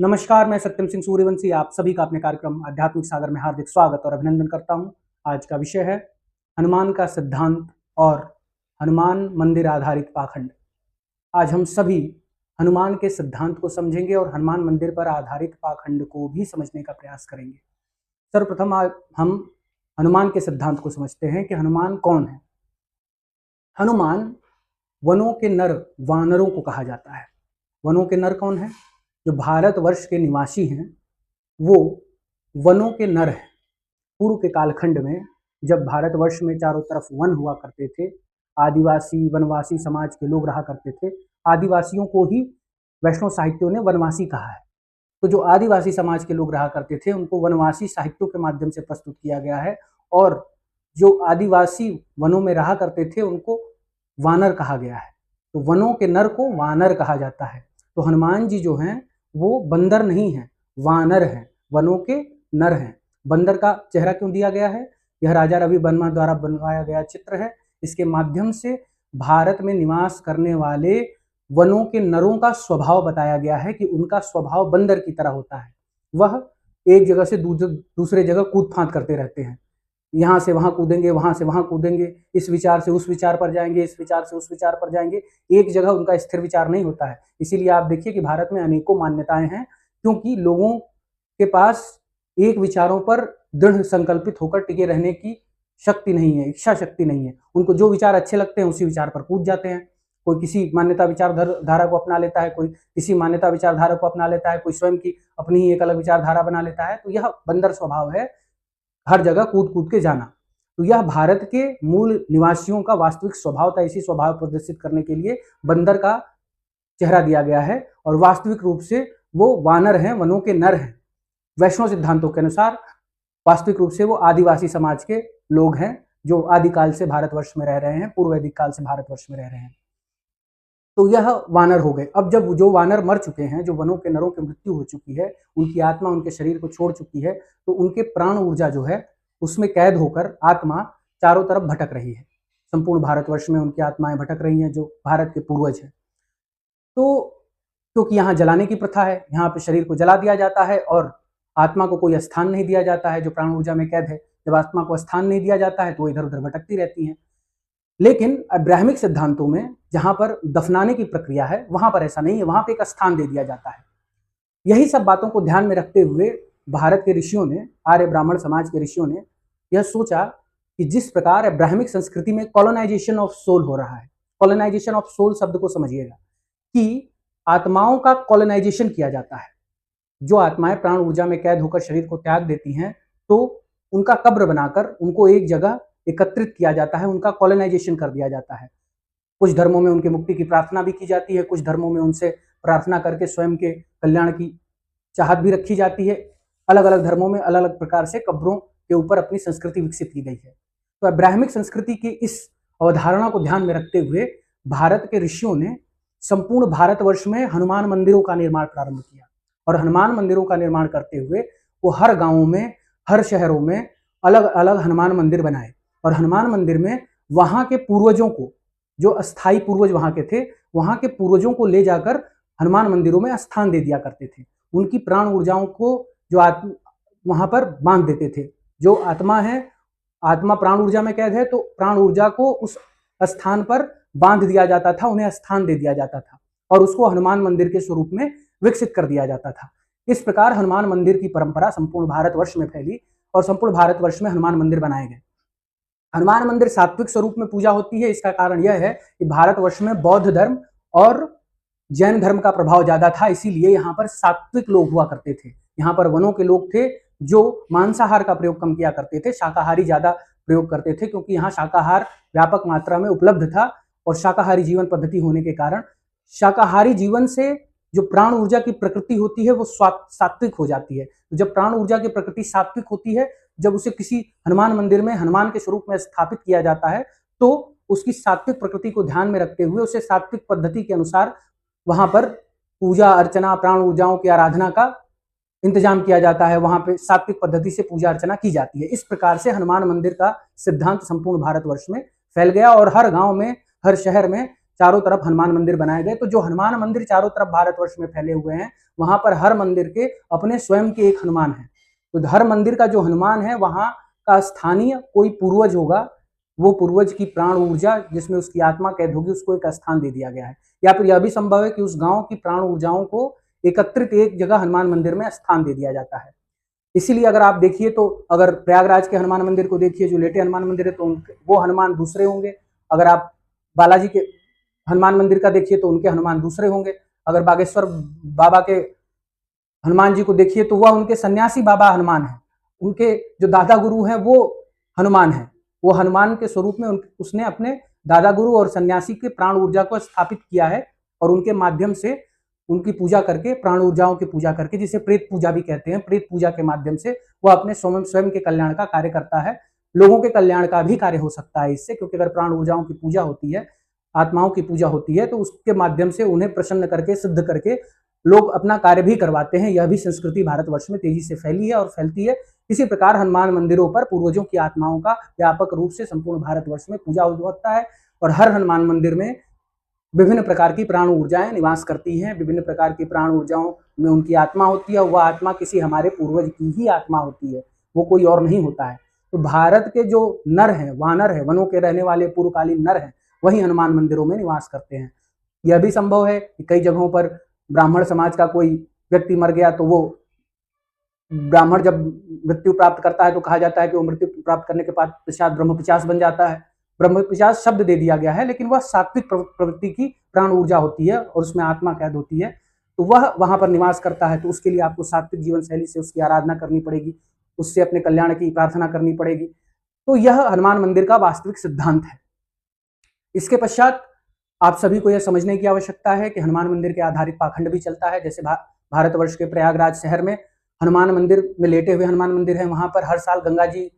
नमस्कार, मैं सत्यम सिंह सूर्यवंशी आप सभी का अपने कार्यक्रम आध्यात्मिक सागर में हार्दिक स्वागत और अभिनंदन करता हूं। आज का विषय है हनुमान का सिद्धांत और हनुमान मंदिर आधारित पाखंड। आज हम सभी हनुमान के सिद्धांत को समझेंगे और हनुमान मंदिर पर आधारित पाखंड को भी समझने का प्रयास करेंगे। सर्वप्रथम आज हम हनुमान के सिद्धांत को समझते हैं कि हनुमान कौन है। हनुमान वनों के नर वानरों को कहा जाता है। वनों के नर कौन है? जो भारतवर्ष के निवासी हैं वो वनों के नर हैं। पूर्व के कालखंड में जब भारतवर्ष में चारों तरफ वन हुआ करते थे, आदिवासी वनवासी समाज के लोग रहा करते थे। आदिवासियों को ही वैष्णव साहित्यों ने वनवासी कहा है। तो जो आदिवासी समाज के लोग रहा करते थे उनको वनवासी साहित्यों के माध्यम से प्रस्तुत किया गया है, और जो आदिवासी वनों में रहा करते थे उनको वानर कहा गया है। तो वनों के नर को वानर कहा जाता है। तो हनुमान जी जो हैं वो बंदर नहीं है, वानर है, वनों के नर हैं। बंदर का चेहरा क्यों दिया गया है? यह राजा रवि वर्मा द्वारा बनवाया गया चित्र है। इसके माध्यम से भारत में निवास करने वाले वनों के नरों का स्वभाव बताया गया है कि उनका स्वभाव बंदर की तरह होता है। वह एक जगह से दूसरे जगह कूद फांद करते रहते हैं। यहाँ से वहां कूदेंगे, वहां से वहां कूदेंगे, इस विचार से उस विचार पर जाएंगे, इस विचार से उस विचार पर जाएंगे। एक जगह उनका स्थिर विचार नहीं होता है। इसीलिए आप देखिए कि भारत में अनेकों मान्यताएं हैं, क्योंकि लोगों के पास एक विचारों पर दृढ़ संकल्पित होकर टिके रहने की शक्ति नहीं है, इच्छा शक्ति नहीं है। उनको जो विचार अच्छे लगते हैं उसी विचार पर कूद जाते हैं। कोई किसी मान्यता विचारधारा को अपना लेता है, कोई किसी मान्यता विचारधारा को अपना लेता है, कोई स्वयं की अपनी ही एक अलग विचारधारा बना लेता है। तो यह बंदर स्वभाव है, हर जगह कूद कूद के जाना। तो यह भारत के मूल निवासियों का वास्तविक स्वभाव था। इसी स्वभाव प्रदर्शित करने के लिए बंदर का चेहरा दिया गया है, और वास्तविक रूप से वो वानर हैं, वनों के नर हैं। वैष्णव सिद्धांतों के अनुसार वास्तविक रूप से वो आदिवासी समाज के लोग हैं जो आदिकाल से भारतवर्ष में रह रहे हैं, पूर्व वैदिक काल से भारतवर्ष में रह रहे हैं। तो यह वानर हो गए। अब जब जो वानर मर चुके हैं, जो वनों के नरों की मृत्यु हो चुकी है, उनकी आत्मा उनके शरीर को छोड़ चुकी है, तो उनके प्राण ऊर्जा जो है उसमें कैद होकर आत्मा चारों तरफ भटक रही है। संपूर्ण भारतवर्ष में उनकी आत्माएं भटक रही हैं जो भारत के पूर्वज हैं। तो क्योंकि यहाँ जलाने की प्रथा है, यहाँ पे शरीर को जला दिया जाता है और आत्मा को कोई स्थान नहीं दिया जाता है जो प्राण ऊर्जा में कैद है। जब आत्मा को स्थान नहीं दिया जाता है तो वो इधर उधर भटकती रहती हैं। लेकिन ब्राह्मिक सिद्धांतों में जहां पर दफनाने की प्रक्रिया है वहां पर ऐसा नहीं है, वहां पर एक स्थान दे दिया जाता है। यही सब बातों को ध्यान में रखते हुए भारत के ऋषियों ने, आर्य ब्राह्मण समाज के ऋषियों ने यह सोचा कि जिस प्रकार ब्राह्मिक संस्कृति में कॉलोनाइजेशन ऑफ सोल हो रहा है, कॉलोनाइजेशन ऑफ सोल शब्द को समझिएगा कि आत्माओं का कॉलोनाइजेशन किया जाता है। जो आत्माएं प्राण ऊर्जा में कैद होकर शरीर को त्याग देती हैं तो उनका कब्र बनाकर उनको एक जगह एकत्रित किया जाता है, उनका कॉलोनाइजेशन कर दिया जाता है। कुछ धर्मों में उनकी मुक्ति की प्रार्थना भी की जाती है, कुछ धर्मों में उनसे प्रार्थना करके स्वयं के कल्याण की चाहत भी रखी जाती है। अलग अलग धर्मों में अलग अलग प्रकार से कब्रों के ऊपर अपनी संस्कृति विकसित की गई है। तो ब्राह्मिक संस्कृति की इस अवधारणा को ध्यान में रखते हुए भारत के ऋषियों ने संपूर्ण भारतवर्ष में हनुमान मंदिरों का निर्माण प्रारंभ किया, और हनुमान मंदिरों का निर्माण करते हुए वो हर गांवों में, हर शहरों में अलग अलग हनुमान मंदिर बनाए। और हनुमान मंदिर में वहां के पूर्वजों को, जो अस्थाई पूर्वज वहां के थे, वहां के पूर्वजों को ले जाकर हनुमान मंदिरों में स्थान दे दिया करते थे। उनकी प्राण ऊर्जाओं को जो वहां पर बांध देते थे। जो आत्मा है, आत्मा प्राण ऊर्जा में कैद है, तो प्राण ऊर्जा को उस स्थान पर बांध दिया जाता था, उन्हें स्थान दे दिया जाता था और उसको हनुमान मंदिर के स्वरूप में विकसित कर दिया जाता था। इस प्रकार हनुमान मंदिर की परंपरा संपूर्ण भारतवर्ष में फैली और संपूर्ण भारतवर्ष में हनुमान मंदिर बनाए गए। हनुमान मंदिर सात्विक स्वरूप में पूजा होती है। इसका कारण यह है कि भारतवर्ष में बौद्ध धर्म और जैन धर्म का प्रभाव ज्यादा था, इसीलिए यहाँ पर सात्विक लोग हुआ करते थे। यहाँ पर वनों के लोग थे जो मांसाहार का प्रयोग कम किया करते थे, शाकाहारी ज्यादा प्रयोग करते थे, क्योंकि यहाँ शाकाहार व्यापक मात्रा में उपलब्ध था और शाकाहारी जीवन पद्धति होने के कारण शाकाहारी जीवन से जो प्राण ऊर्जा की प्रकृति होती है वो सात्विक हो जाती है। तो जब प्राण ऊर्जा की प्रकृति सात्विक होती है, जब उसे किसी हनुमान मंदिर में हनुमान के स्वरूप में स्थापित किया जाता है, तो उसकी सात्विक प्रकृति को ध्यान में रखते हुए उसे सात्विक पद्धति के अनुसार वहां पर पूजा अर्चना, प्राण ऊर्जाओं की आराधना का इंतजाम किया जाता है। वहां पे सात्विक पद्धति से पूजा अर्चना की जाती है। इस प्रकार से हनुमान मंदिर का सिद्धांत संपूर्ण भारतवर्ष में फैल गया और हर गांव में, हर शहर में चारों तरफ हनुमान मंदिर बनाए गए। तो जो हनुमान मंदिर चारों तरफ भारतवर्ष में फैले हुए हैं, वहां पर हर मंदिर के अपने स्वयं के एक हनुमान है। तो हर मंदिर का जो हनुमान है वहां का स्थानीय कोई पूर्वज होगा, वो पूर्वज की प्राण ऊर्जा जिसमें उसकी आत्मा कैद होगी, उसको एक स्थान दे दिया गया है। या फिर यह भी संभव है कि उस गांव की प्राण ऊर्जाओं को एकत्रित एक जगह हनुमान मंदिर में स्थान दे दिया जाता है। इसीलिए अगर आप देखिए तो अगर प्रयागराज के हनुमान मंदिर को देखिए, जो लेटे हनुमान मंदिर है, तो वो हनुमान दूसरे होंगे। अगर आप बालाजी के हनुमान मंदिर का देखिए तो उनके हनुमान दूसरे होंगे। अगर बागेश्वर बाबा के हनुमान जी को देखिए तो वह उनके सन्यासी बाबा हनुमान है। उनके जो दादा गुरु हैं वो हनुमान है। वो हनुमान के स्वरूप में उसने अपने दादा गुरु और सन्यासी के प्राण ऊर्जा को स्थापित किया है और उनके माध्यम से उनकी पूजा करके, प्राण ऊर्जाओं की पूजा करके, जिसे प्रेत पूजा भी कहते हैं, प्रेत पूजा के माध्यम से वह अपने स्वयं के कल्याण का कार्य करता है। लोगों के कल्याण का भी कार्य हो सकता है इससे, क्योंकि अगर प्राण ऊर्जाओं की पूजा होती है, आत्माओं की पूजा होती है, तो उसके माध्यम से उन्हें प्रसन्न करके, सिद्ध करके लोग अपना कार्य भी करवाते हैं। यह भी संस्कृति भारतवर्ष में तेजी से फैली है और फैलती है। इसी प्रकार हनुमान मंदिरों पर पूर्वजों की आत्माओं का व्यापक रूप से संपूर्ण भारतवर्ष में पूजा होता है और हर हनुमान मंदिर में विभिन्न प्रकार की प्राण ऊर्जाएं निवास करती हैं। विभिन्न प्रकार की प्राण ऊर्जाओं में उनकी आत्मा होती है। वह आत्मा किसी हमारे पूर्वज की ही आत्मा होती है, वो कोई और नहीं होता है। तो भारत के जो नर हैं, वानर है, वनों के रहने वाले पूर्वकालीन नर हैं, वही हनुमान मंदिरों में निवास करते हैं। यह भी संभव है कि कई जगहों पर ब्राह्मण समाज का कोई व्यक्ति मर गया तो वो ब्राह्मण जब मृत्यु प्राप्त करता है तो कहा जाता है कि वो मृत्यु प्राप्त करने के पश्चात ब्रह्म पिशाच बन जाता है। ब्रह्म पिशाच शब्द दे दिया गया है, लेकिन वह सात्विक प्रवृत्ति की प्राण ऊर्जा होती है और उसमें आत्मा कैद होती है, तो वह वहां पर निवास करता है। तो उसके लिए आपको सात्विक जीवन शैली से उसकी आराधना करनी पड़ेगी, उससे अपने कल्याण की प्रार्थना करनी पड़ेगी। तो यह हनुमान मंदिर का वास्तविक सिद्धांत है। इसके पश्चात आप सभी को यह समझने की आवश्यकता है कि हनुमान मंदिर के आधारित पाखंड भी चलता है। जैसे भारतवर्ष के प्रयागराज शहर में हनुमान मंदिर में लेटे हुए हनुमान मंदिर है, वहां पर हर साल गंगा जी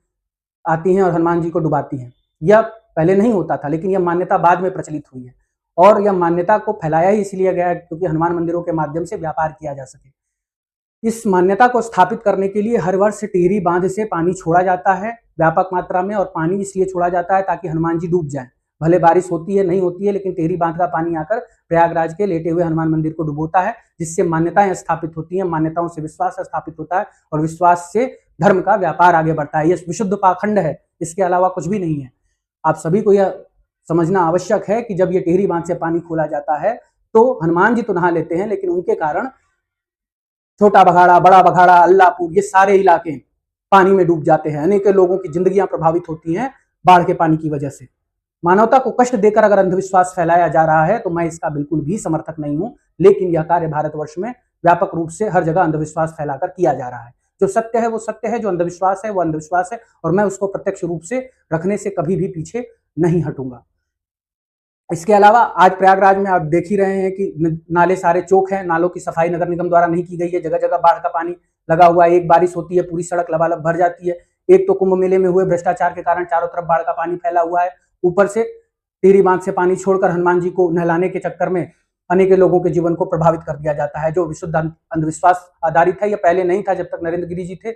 आती हैं और हनुमान जी को डुबाती हैं। यह पहले नहीं होता था, लेकिन यह मान्यता बाद में प्रचलित हुई है और यह मान्यता को फैलाया ही इसलिए गया क्योंकि हनुमान मंदिरों के माध्यम से व्यापार किया जा सके। इस मान्यता को स्थापित करने के लिए हर वर्ष टिहरी बांध से पानी छोड़ा जाता है व्यापक मात्रा में, और पानी इसलिए छोड़ा जाता है ताकि हनुमान जी डूब जाएं। भले बारिश होती है, नहीं होती है, लेकिन टिहरी बांध का पानी आकर प्रयागराज के लेटे हुए हनुमान मंदिर को डुबोता है, जिससे मान्यताएं स्थापित होती हैं, मान्यताओं से विश्वास स्थापित होता है और विश्वास से धर्म का व्यापार आगे बढ़ता है। यह विशुद्ध पाखंड है, इसके अलावा कुछ भी नहीं है। आप सभी को यह समझना आवश्यक है कि जब ये टिहरी बांध से पानी खोला जाता है तो हनुमान जी तो नहा लेते हैं, लेकिन उनके कारण छोटा बघाड़ा, बड़ा बघाड़ा, अल्लाहपुर, ये सारे इलाके पानी में डूब जाते हैं। अनेक लोगों की जिंदगियां प्रभावित होती हैं बाढ़ के पानी की वजह से। मानवता को कष्ट देकर अगर अंधविश्वास फैलाया जा रहा है तो मैं इसका बिल्कुल भी समर्थक नहीं हूं, लेकिन यह कार्य भारतवर्ष में व्यापक रूप से हर जगह अंधविश्वास फैलाकर किया जा रहा है। जो सत्य है वो सत्य है, जो अंधविश्वास है वो अंधविश्वास है, और मैं उसको प्रत्यक्ष रूप से रखने से कभी भी पीछे नहीं हटूंगा। इसके अलावा आज प्रयागराज में आप देख ही रहे हैं कि नाले सारे चौक हैं, नालों की सफाई नगर निगम द्वारा नहीं की गई है। जगह जगह बाढ़ का पानी लगा हुआ है, एक बारिश होती है पूरी सड़क लबालब भर जाती है। एक तो कुंभ मेले में हुए भ्रष्टाचार के कारण चारों तरफ बाढ़ का पानी फैला हुआ है, ऊपर से टिहरी बांध से पानी छोड़कर हनुमान जी को नहलाने के चक्कर में अनेक लोगों के जीवन को प्रभावित कर दिया जाता है, जो विशुद्ध अंधविश्वास आधारित है। यह पहले नहीं था जब तक नरेंद्र गिरि जी थे,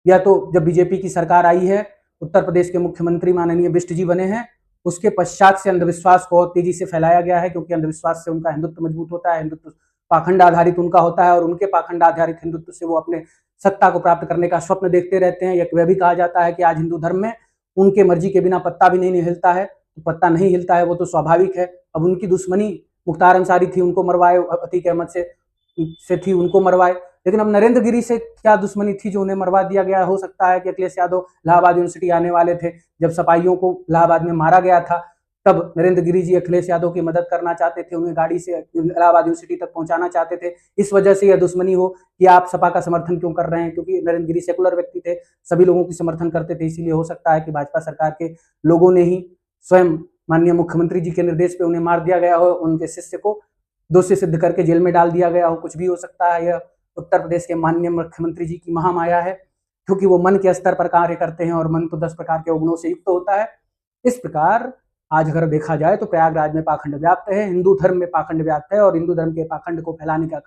या तो जब बीजेपी की सरकार आई है, उत्तर प्रदेश के मुख्यमंत्री माननीय बिष्ट जी बने हैं, उसके पश्चात से अंधविश्वास को तेजी से फैलाया गया है, क्योंकि अंधविश्वास से उनका हिंदुत्व मजबूत होता है, हिंदुत्व पाखंड आधारित उनका होता है, और उनके पाखंड आधारित हिंदुत्व से वो अपने सत्ता को प्राप्त करने का स्वप्न देखते रहते हैं। यह भी कहा जाता है कि आज हिंदू धर्म में उनके मर्जी के बिना पत्ता भी नहीं हिलता है। तो पत्ता नहीं हिलता है वो तो स्वाभाविक है। अब उनकी दुश्मनी मुख्तार अंसारी थी, उनको मरवाए, अतीक अहमद से थी, उनको मरवाए, लेकिन अब नरेंद्र गिरि से क्या दुश्मनी थी जो उन्हें मरवा दिया गया। हो सकता है कि अखिलेश यादव इलाहाबाद यूनिवर्सिटी आने वाले थे, जब सिपाहियों को इलाहाबाद में मारा गया था तब नरेंद्र गिरि जी अखिलेश यादव की मदद करना चाहते थे, उन्हें गाड़ी से इलाहाबाद यूनिवर्सिटी तक पहुंचाना चाहते थे। इस वजह से यह दुश्मनी हो कि आप सपा का समर्थन क्यों कर रहे हैं, क्योंकि नरेंद्र गिरि सेकुलर व्यक्ति थे, सभी लोगों की समर्थन करते थे। इसीलिए हो सकता है कि भाजपा सरकार के लोगों ने ही स्वयं माननीय मुख्यमंत्री जी के निर्देश पे उन्हें मार दिया गया हो, उनके शिष्य को दोषी सिद्ध करके जेल में डाल दिया गया हो, कुछ भी हो सकता है। यह उत्तर प्रदेश के माननीय मुख्यमंत्री जी की महामाया है, क्योंकि वो मन के स्तर पर कार्य करते हैं और मन तो 10 प्रकार के अवगुणों से युक्त होता है। इस प्रकार आज अगर देखा जाए तो प्रयागराज में पाखंड व्याप्त है, हिंदू धर्म में पाखंड व्याप्त है, और हिंदू धर्म के पाखंड को फैलाने का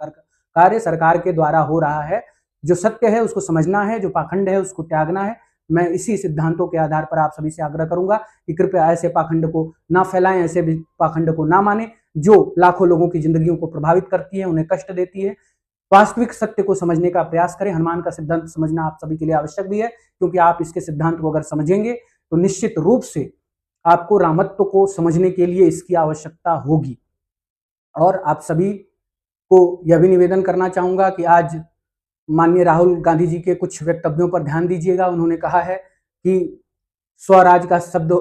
कार्य सरकार के द्वारा हो रहा है। जो सत्य है उसको समझना है, जो पाखंड है उसको त्यागना है। मैं इसी सिद्धांतों के आधार पर आप सभी से आग्रह करूंगा कि कृपया ऐसे पाखंड को ना फैलाएं, ऐसे पाखंड को ना माने जो लाखों लोगों की जिंदगियों को प्रभावित करती है, उन्हें कष्ट देती है। वास्तविक सत्य को समझने का प्रयास करें। हनुमान का सिद्धांत समझना आप सभी के लिए आवश्यक भी है, क्योंकि आप इसके सिद्धांत को अगर समझेंगे तो निश्चित रूप से आपको रामत्व को समझने के लिए इसकी आवश्यकता होगी। और आप सभी को यह भी निवेदन करना चाहूंगा कि आज माननीय राहुल गांधी जी के कुछ वक्तव्यों पर ध्यान दीजिएगा। उन्होंने कहा है कि स्वराज का शब्द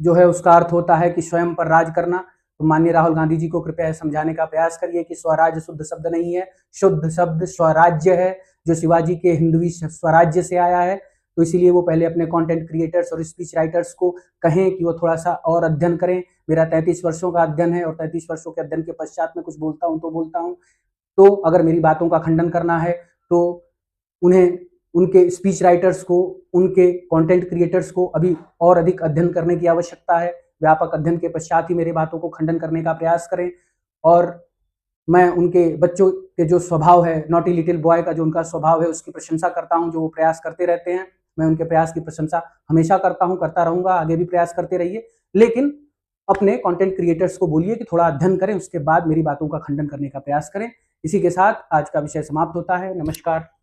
जो है उसका अर्थ होता है कि स्वयं पर राज करना। तो माननीय राहुल गांधी जी को कृपया समझाने का प्रयास करिए कि स्वराज शुद्ध शब्द नहीं है, शुद्ध शब्द स्वराज्य है, जो शिवाजी के हिंदवी स्वराज्य से आया है। तो इसीलिए वो पहले अपने कंटेंट क्रिएटर्स और स्पीच राइटर्स को कहें कि वो थोड़ा सा और अध्ययन करें। मेरा 33 वर्षों का अध्ययन है और 33 वर्षों के अध्ययन के पश्चात में कुछ बोलता हूं तो बोलता हूं। तो अगर मेरी बातों का खंडन करना है तो उन्हें, उनके स्पीच राइटर्स को, उनके कंटेंट क्रिएटर्स को अभी और अधिक अध्ययन करने की आवश्यकता है। व्यापक अध्ययन के पश्चात ही मेरी बातों को खंडन करने का प्रयास करें। और मैं उनके बच्चों के जो स्वभाव है, नॉटी लिटिल बॉय का जो उनका स्वभाव है, उसकी प्रशंसा करता हूं, जो वो प्रयास करते रहते हैं। मैं उनके प्रयास की प्रशंसा हमेशा करता हूं, करता रहूंगा, आगे भी प्रयास करते रहिए। लेकिन अपने कंटेंट क्रिएटर्स को बोलिए कि थोड़ा अध्ययन करें, उसके बाद मेरी बातों का खंडन करने का प्रयास करें। इसी के साथ आज का विषय समाप्त होता है। नमस्कार।